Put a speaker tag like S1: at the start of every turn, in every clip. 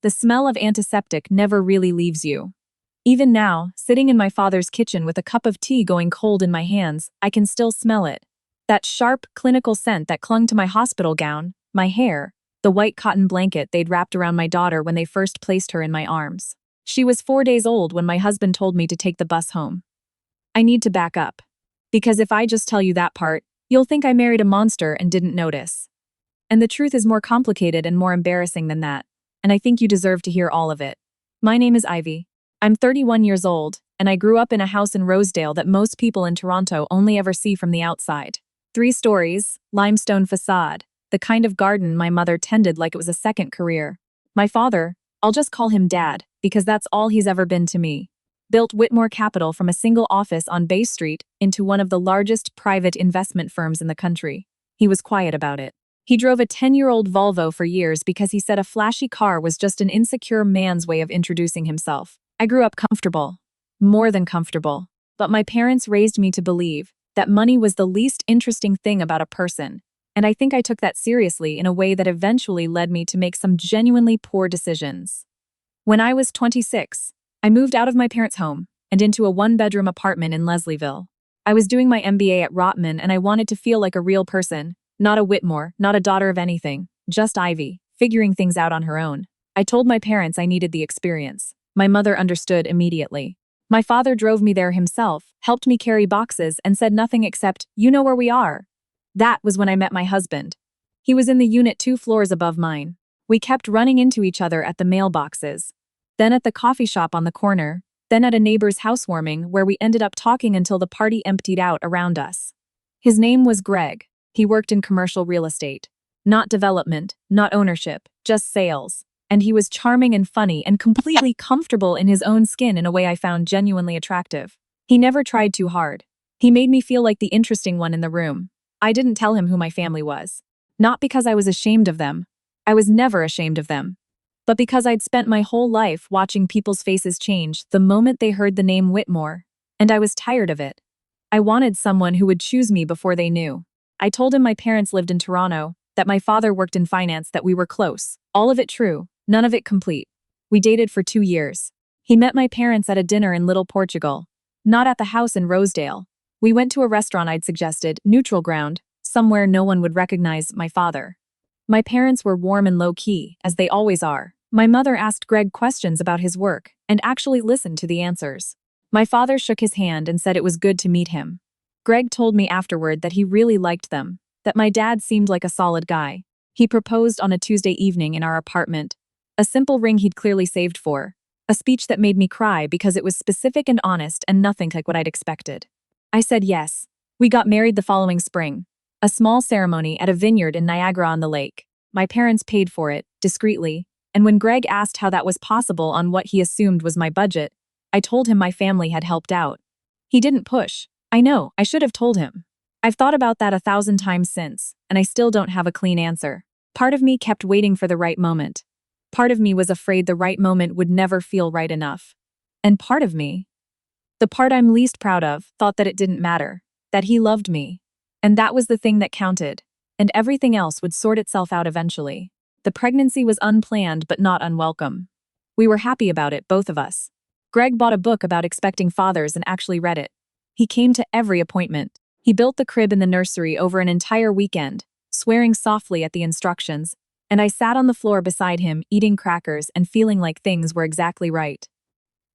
S1: the smell of antiseptic never really leaves you. Even now, sitting in my father's kitchen with a cup of tea going cold in my hands, I can still smell it. That sharp, clinical scent that clung to my hospital gown, my hair, the white cotton blanket they'd wrapped around my daughter when they first placed her in my arms. She was 4 days old when my husband told me to take the bus home. I need to back up. Because if I just tell you that part, you'll think I married a monster and didn't notice. And the truth is more complicated and more embarrassing than that, and I think you deserve to hear all of it. My name is Ivy. I'm 31 years old, and I grew up in a house in Rosedale that most people in Toronto only ever see from the outside. 3 stories, limestone facade, the kind of garden my mother tended like it was a second career. My father, I'll just call him Dad, because that's all he's ever been to me, built Whitmore Capital from a single office on Bay Street into one of the largest private investment firms in the country. He was quiet about it. He drove a 10-year-old Volvo for years because he said a flashy car was just an insecure man's way of introducing himself. I grew up comfortable, more than comfortable, but my parents raised me to believe that money was the least interesting thing about a person, and I think I took that seriously in a way that eventually led me to make some genuinely poor decisions. When I was 26, I moved out of my parents' home and into a 1-bedroom apartment in Leslieville. I was doing my MBA at Rotman and I wanted to feel like a real person, not a Whitmore, not a daughter of anything, just Ivy, figuring things out on her own. I told my parents I needed the experience. My mother understood immediately. My father drove me there himself, helped me carry boxes, and said nothing except, "You know where we are." That was when I met my husband. He was in the unit 2 floors above mine. We kept running into each other at the mailboxes, then at the coffee shop on the corner, then at a neighbor's housewarming where we ended up talking until the party emptied out around us. His name was Greg. He worked in commercial real estate. Not development, not ownership, just sales. And he was charming and funny and completely comfortable in his own skin in a way I found genuinely attractive. He never tried too hard. He made me feel like the interesting one in the room. I didn't tell him who my family was. Not because I was ashamed of them. I was never ashamed of them. But because I'd spent my whole life watching people's faces change the moment they heard the name Whitmore, and I was tired of it. I wanted someone who would choose me before they knew. I told him my parents lived in Toronto, that my father worked in finance, that we were close. All of it true, none of it complete. We dated for 2 years. He met my parents at a dinner in Little Portugal, not at the house in Rosedale. We went to a restaurant I'd suggested, neutral ground, somewhere no one would recognize my father. My parents were warm and low-key, as they always are. My mother asked Greg questions about his work and actually listened to the answers. My father shook his hand and said it was good to meet him. Greg told me afterward that he really liked them, that my dad seemed like a solid guy. He proposed on a Tuesday evening in our apartment. A simple ring he'd clearly saved for. A speech that made me cry because it was specific and honest and nothing like what I'd expected. I said yes. We got married the following spring. A small ceremony at a vineyard in Niagara-on-the-Lake. My parents paid for it, discreetly, and when Greg asked how that was possible on what he assumed was my budget, I told him my family had helped out. He didn't push. I know, I should have told him. I've thought about that 1,000 times since, and I still don't have a clean answer. Part of me kept waiting for the right moment. Part of me was afraid the right moment would never feel right enough. And part of me, the part I'm least proud of, thought that it didn't matter, that he loved me. And that was the thing that counted, and everything else would sort itself out eventually. The pregnancy was unplanned but not unwelcome. We were happy about it, both of us. Greg bought a book about expecting fathers and actually read it. He came to every appointment. He built the crib in the nursery over an entire weekend, swearing softly at the instructions, and I sat on the floor beside him, eating crackers and feeling like things were exactly right.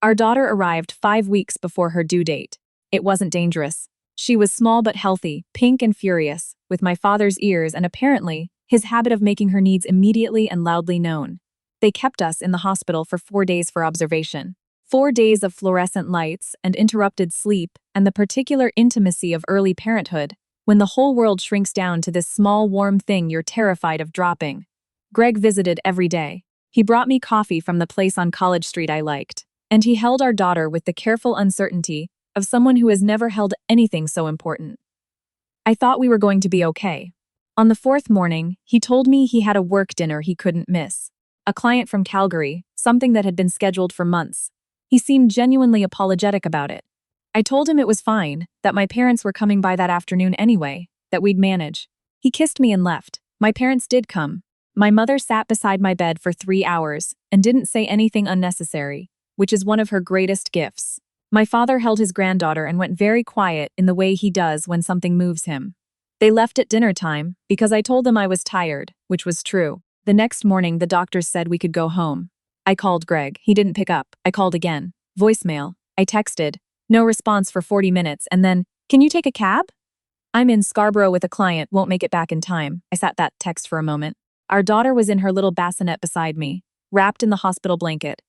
S1: Our daughter arrived 5 weeks before her due date. It wasn't dangerous. She was small but healthy, pink and furious, with my father's ears and apparently his habit of making her needs immediately and loudly known. They kept us in the hospital for 4 days for observation. 4 days of fluorescent lights and interrupted sleep and the particular intimacy of early parenthood, when the whole world shrinks down to this small warm thing you're terrified of dropping. Greg visited every day. He brought me coffee from the place on College Street I liked, and he held our daughter with the careful uncertainty of someone who has never held anything so important. I thought we were going to be okay. On the 4th morning, he told me he had a work dinner he couldn't miss. A client from Calgary, something that had been scheduled for months. He seemed genuinely apologetic about it. I told him it was fine, that my parents were coming by that afternoon anyway, that we'd manage. He kissed me and left. My parents did come. My mother sat beside my bed for 3 hours and didn't say anything unnecessary, which is one of her greatest gifts. My father held his granddaughter and went very quiet in the way he does when something moves him. They left at dinner time because I told them I was tired, which was true. The next morning, the doctors said we could go home. I called Greg. He didn't pick up. I called again. Voicemail. I texted. No response for 40 minutes and then, "Can you take a cab?" "I'm in Scarborough with a client, won't make it back in time." I sat that text for a moment. Our daughter was in her little bassinet beside me, wrapped in the hospital blanket,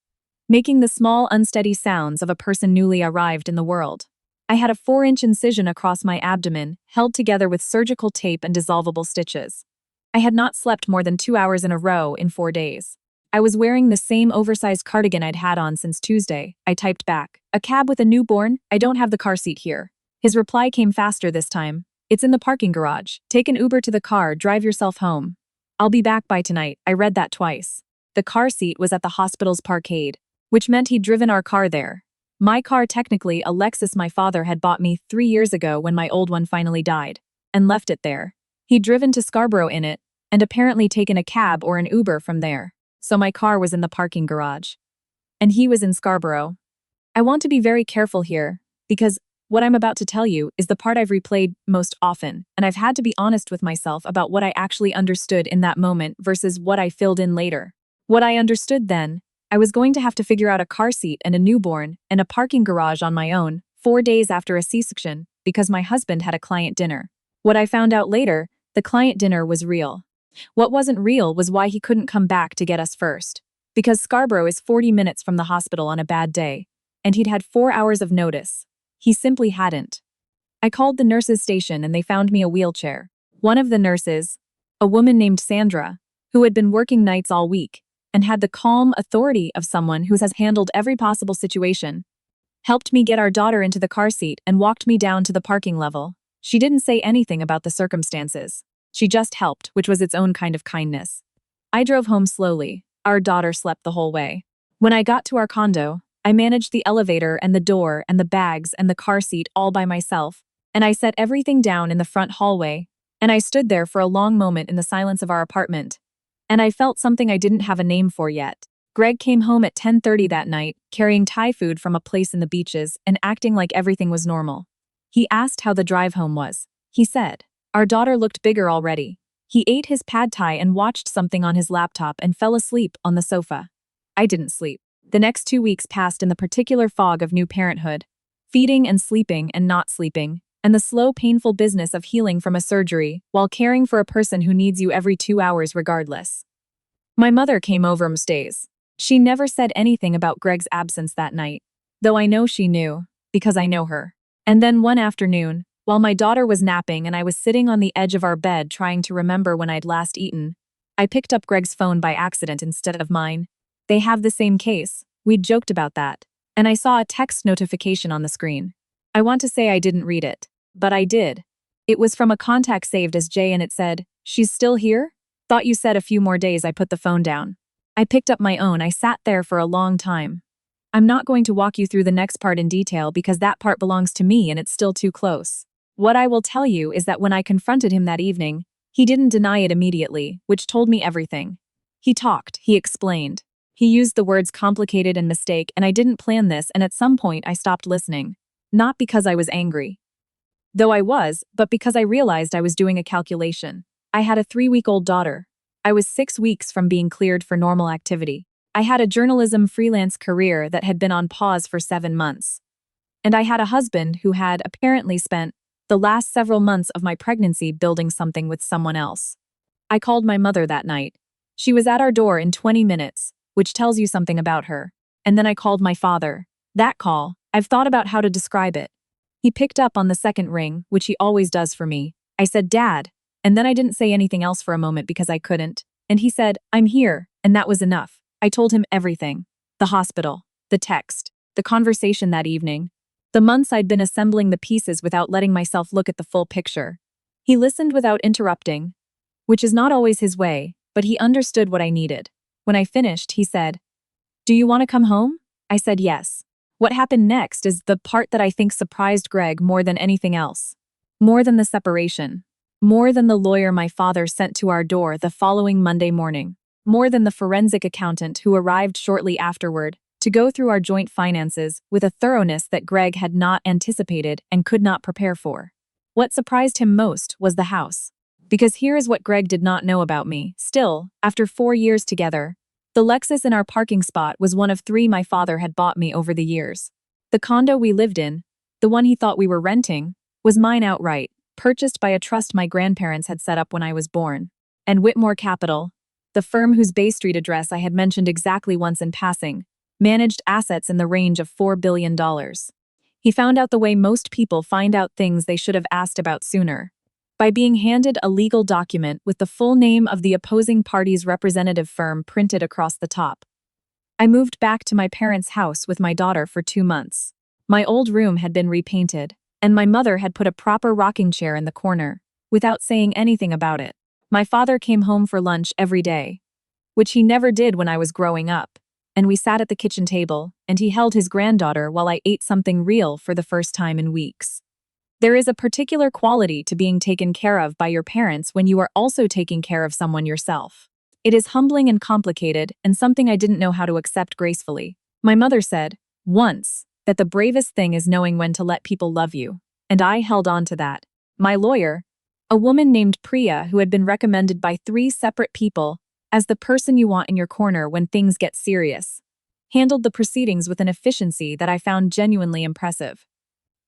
S1: making the small, unsteady sounds of a person newly arrived in the world. I had a 4-inch incision across my abdomen, held together with surgical tape and dissolvable stitches. I had not slept more than 2 hours in a row in 4 days. I was wearing the same oversized cardigan I'd had on since Tuesday. I typed back, "A cab with a newborn? I don't have the car seat here." His reply came faster this time. "It's in the parking garage. Take an Uber to the car, drive yourself home. I'll be back by tonight." I read that twice. The car seat was at the hospital's parkade, which meant he'd driven our car there. My car, technically a Lexus my father had bought me 3 years ago when my old one finally died, and left it there. He'd driven to Scarborough in it, and apparently taken a cab or an Uber from there. So my car was in the parking garage. And he was in Scarborough. I want to be very careful here, because what I'm about to tell you is the part I've replayed most often, and I've had to be honest with myself about what I actually understood in that moment versus what I filled in later. What I understood then, I was going to have to figure out a car seat and a newborn and a parking garage on my own 4 days after a C-section because my husband had a client dinner. What I found out later, the client dinner was real. What wasn't real was why he couldn't come back to get us first. Because Scarborough is 40 minutes from the hospital on a bad day, and he'd had 4 hours of notice. He simply hadn't. I called the nurses' station and they found me a wheelchair. One of the nurses, a woman named Sandra, who had been working nights all week and had the calm authority of someone who has handled every possible situation, helped me get our daughter into the car seat and walked me down to the parking level. She didn't say anything about the circumstances. She just helped, which was its own kind of kindness. I drove home slowly. Our daughter slept the whole way. When I got to our condo, I managed the elevator and the door and the bags and the car seat all by myself, and I set everything down in the front hallway, and I stood there for a long moment in the silence of our apartment. And I felt something I didn't have a name for yet. Greg came home at 10:30 that night, carrying Thai food from a place in the beaches and acting like everything was normal. He asked how the drive home was. He said, our daughter looked bigger already. He ate his pad thai and watched something on his laptop and fell asleep on the sofa. I didn't sleep. The next 2 weeks passed in the particular fog of new parenthood, feeding and sleeping and not sleeping, and the slow, painful business of healing from a surgery while caring for a person who needs you every 2 hours regardless. My mother came over most days. She never said anything about Greg's absence that night, though I know she knew, because I know her. And then one afternoon, while my daughter was napping and I was sitting on the edge of our bed trying to remember when I'd last eaten, I picked up Greg's phone by accident instead of mine. They have the same case. We'd joked about that. And I saw a text notification on the screen. I want to say I didn't read it, but I did. It was from a contact saved as Jay and it said, "She's still here? Thought you said a few more days." I put the phone down. I picked up my own. I sat there for a long time. I'm not going to walk you through the next part in detail because that part belongs to me and it's still too close. What I will tell you is that when I confronted him that evening, he didn't deny it immediately, which told me everything. He talked, he explained. He used the words complicated and mistake, and I didn't plan this, and at some point I stopped listening. Not because I was angry. Though I was, but because I realized I was doing a calculation. I had a 3-week-old daughter. I was 6 weeks from being cleared for normal activity. I had a journalism freelance career that had been on pause for 7 months. And I had a husband who had apparently spent the last several months of my pregnancy building something with someone else. I called my mother that night. She was at our door in 20 minutes, which tells you something about her. And then I called my father. That call, I've thought about how to describe it. He picked up on the second ring, which he always does for me. I said, "Dad," and then I didn't say anything else for a moment because I couldn't. And he said, "I'm here," and that was enough. I told him everything. The hospital, the text, the conversation that evening, the months I'd been assembling the pieces without letting myself look at the full picture. He listened without interrupting, which is not always his way, but he understood what I needed. When I finished, he said, "Do you want to come home?" I said yes. What happened next is the part that I think surprised Greg more than anything else. More than the separation. More than the lawyer my father sent to our door the following Monday morning. More than the forensic accountant who arrived shortly afterward to go through our joint finances with a thoroughness that Greg had not anticipated and could not prepare for. What surprised him most was the house. Because here is what Greg did not know about me. Still, after 4 years together, the Lexus in our parking spot was one of 3 my father had bought me over the years. The condo we lived in, the one he thought we were renting, was mine outright, purchased by a trust my grandparents had set up when I was born. And Whitmore Capital, the firm whose Bay Street address I had mentioned exactly once in passing, managed assets in the range of $4 billion. He found out the way most people find out things they should have asked about sooner. By being handed a legal document with the full name of the opposing party's representative firm printed across the top. I moved back to my parents' house with my daughter for 2 months. My old room had been repainted, and my mother had put a proper rocking chair in the corner, without saying anything about it. My father came home for lunch every day, which he never did when I was growing up, and we sat at the kitchen table, and he held his granddaughter while I ate something real for the first time in weeks. There is a particular quality to being taken care of by your parents when you are also taking care of someone yourself. It is humbling and complicated, and something I didn't know how to accept gracefully. My mother said, once, that the bravest thing is knowing when to let people love you, and I held on to that. My lawyer, a woman named Priya who had been recommended by 3 separate people as the person you want in your corner when things get serious, handled the proceedings with an efficiency that I found genuinely impressive.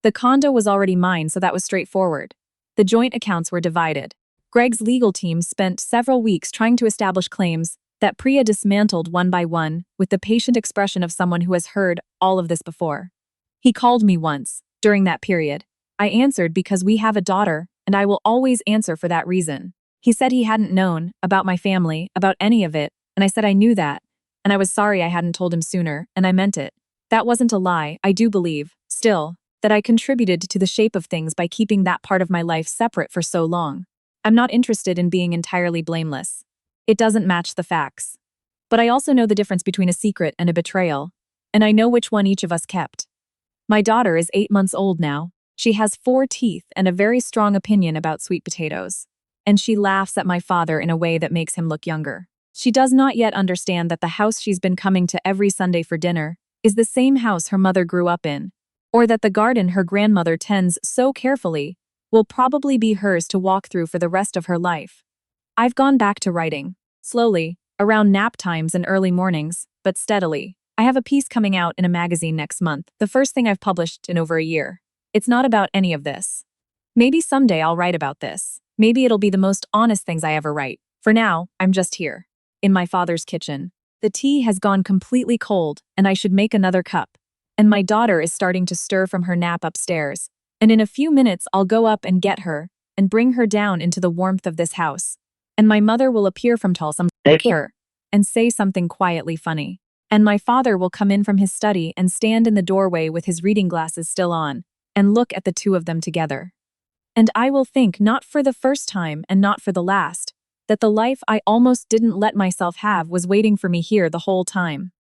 S1: The condo was already mine, so that was straightforward. The joint accounts were divided. Greg's legal team spent several weeks trying to establish claims that Priya dismantled one by one with the patient expression of someone who has heard all of this before. He called me once, during that period. I answered because we have a daughter, and I will always answer for that reason. He said he hadn't known about my family, about any of it, and I said I knew that, and I was sorry I hadn't told him sooner, and I meant it. That wasn't a lie, I do believe, still, that I contributed to the shape of things by keeping that part of my life separate for so long. I'm not interested in being entirely blameless. It doesn't match the facts. But I also know the difference between a secret and a betrayal, and I know which one each of us kept. My daughter is 8 months old now. She has 4 teeth and a very strong opinion about sweet potatoes. And she laughs at my father in a way that makes him look younger. She does not yet understand that the house she's been coming to every Sunday for dinner is the same house her mother grew up in, or that the garden her grandmother tends so carefully will probably be hers to walk through for the rest of her life. I've gone back to writing, slowly, around nap times and early mornings, but steadily. I have a piece coming out in a magazine next month, the first thing I've published in over a year. It's not about any of this. Maybe someday I'll write about this. Maybe it'll be the most honest things I ever write. For now, I'm just here, in my father's kitchen. The tea has gone completely cold, and I should make another cup. And my daughter is starting to stir from her nap upstairs, and in a few minutes I'll go up and get her, and bring her down into the warmth of this house. And my mother will appear from Tulsa and say something quietly funny. And my father will come in from his study and stand in the doorway with his reading glasses still on, and look at the 2 of them together. And I will think, not for the first time and not for the last, that the life I almost didn't let myself have was waiting for me here the whole time.